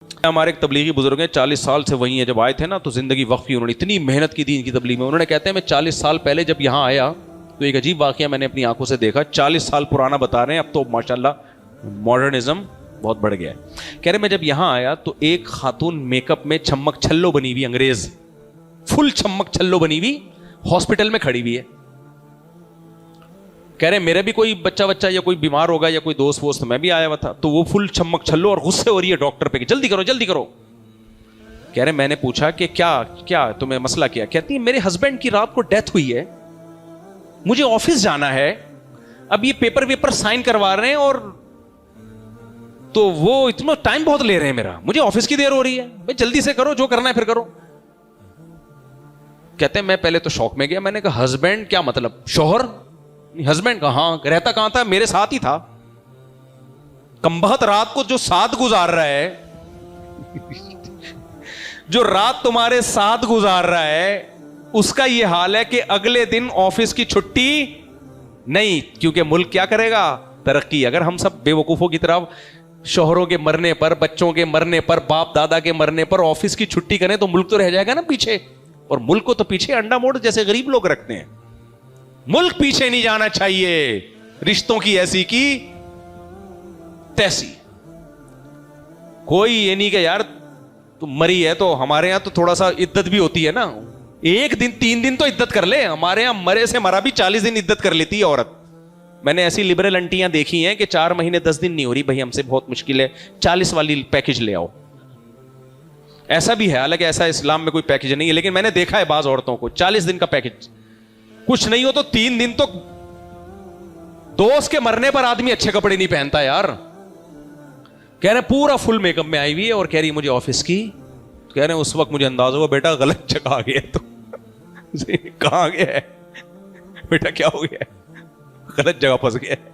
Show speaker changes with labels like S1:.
S1: हमारे एक तबलीगी बुजुर्ग हैं, 40 साल से वहीं है। जब आए थे ना तो जिंदगी वक्फ की, उन्होंने इतनी मेहनत की दीन की तबलीग में। उन्होंने कहते हैं मैं 40 साल पहले जब यहाँ आया तो एक अजीब वाकया मैंने अपनी आंखों से देखा। 40 साल पुराना बता रहे हैं, अब तो माशाल्लाह मॉडर्निज्म बहुत बढ़ गया है। कह रहे मैं जब यहाँ आया तो एक खातून मेकअप में छम्मक छल्लो बनी हुई, अंग्रेज फुल छम्मक छल्लो बनी हुई, हॉस्पिटल में खड़ी हुई है। कह रहे मेरे भी कोई बच्चा या कोई बीमार होगा या कोई दोस्त वोस्त, मैं भी आया हुआ था, तो वो फुल छम्मक छल्लो और गुस्से हो रही है डॉक्टर पे कि जल्दी करो जल्दी करो। कह रहे मैंने पूछा कि क्या क्या तुम्हें मसला क्या? कहती है मेरे हस्बैंड की रात को डेथ हुई है, मुझे ऑफिस जाना है, अब ये पेपर वेपर साइन करवा रहे हैं और तो वो इतना टाइम बहुत ले रहे हैं मेरा, मुझे ऑफिस की देर हो रही है, भाई जल्दी से करो, जो करना है फिर करो। कहते हैं मैं पहले तो शौक में गया, मैंने कहा हस्बैंड क्या मतलब, शोहर? हस्बैंड कहां रहता, कहां था? मेरे साथ ही था। कमबख्त रात को जो साथ गुजार रहा है जो रात तुम्हारे साथ गुजार रहा है, उसका यह हाल है कि अगले दिन ऑफिस की छुट्टी नहीं, क्योंकि मुल्क क्या करेगा? तरक्की। अगर हम सब बेवकूफों की तरह शोहरों के मरने पर, बच्चों के मरने पर, बाप दादा के मरने पर ऑफिस की छुट्टी करें तो मुल्क तो रह जाएगा ना पीछे। और मुल्क को तो पीछे अंडा मोड़ जैसे गरीब लोग रखते हैं। मुल्क पीछे नहीं जाना चाहिए, रिश्तों की ऐसी की तैसी। कोई ये नहीं कि यार तुम मरी है तो हमारे यहां तो थोड़ा सा इद्दत भी होती है ना, एक दिन 3 दिन तो इद्दत कर ले। हमारे यहां मरे से मरा भी 40 दिन इद्दत कर लेती है औरत। मैंने ऐसी लिबरल आंटियां देखी हैं कि 4 महीने 10 दिन नहीं हो रही, भाई हमसे बहुत मुश्किल है, 40 वाली पैकेज ले आओ। ऐसा भी है, हालांकि ऐसा इस्लाम में कोई पैकेज नहीं है, लेकिन मैंने देखा है बाज औरतों को 40 दिन का पैकेज। कुछ नहीं हो तो 3 दिन तो दोस्त के मरने पर आदमी अच्छे कपड़े नहीं पहनता यार। कह रहे पूरा फुल मेकअप में आई हुई है और कह रही मुझे ऑफिस की। कह रहे उस वक्त मुझे अंदाजा हुआ बेटा गलत जगह आ गया। तो कहां गया है बेटा, क्या हो गया है? गलत जगह फंस गया है।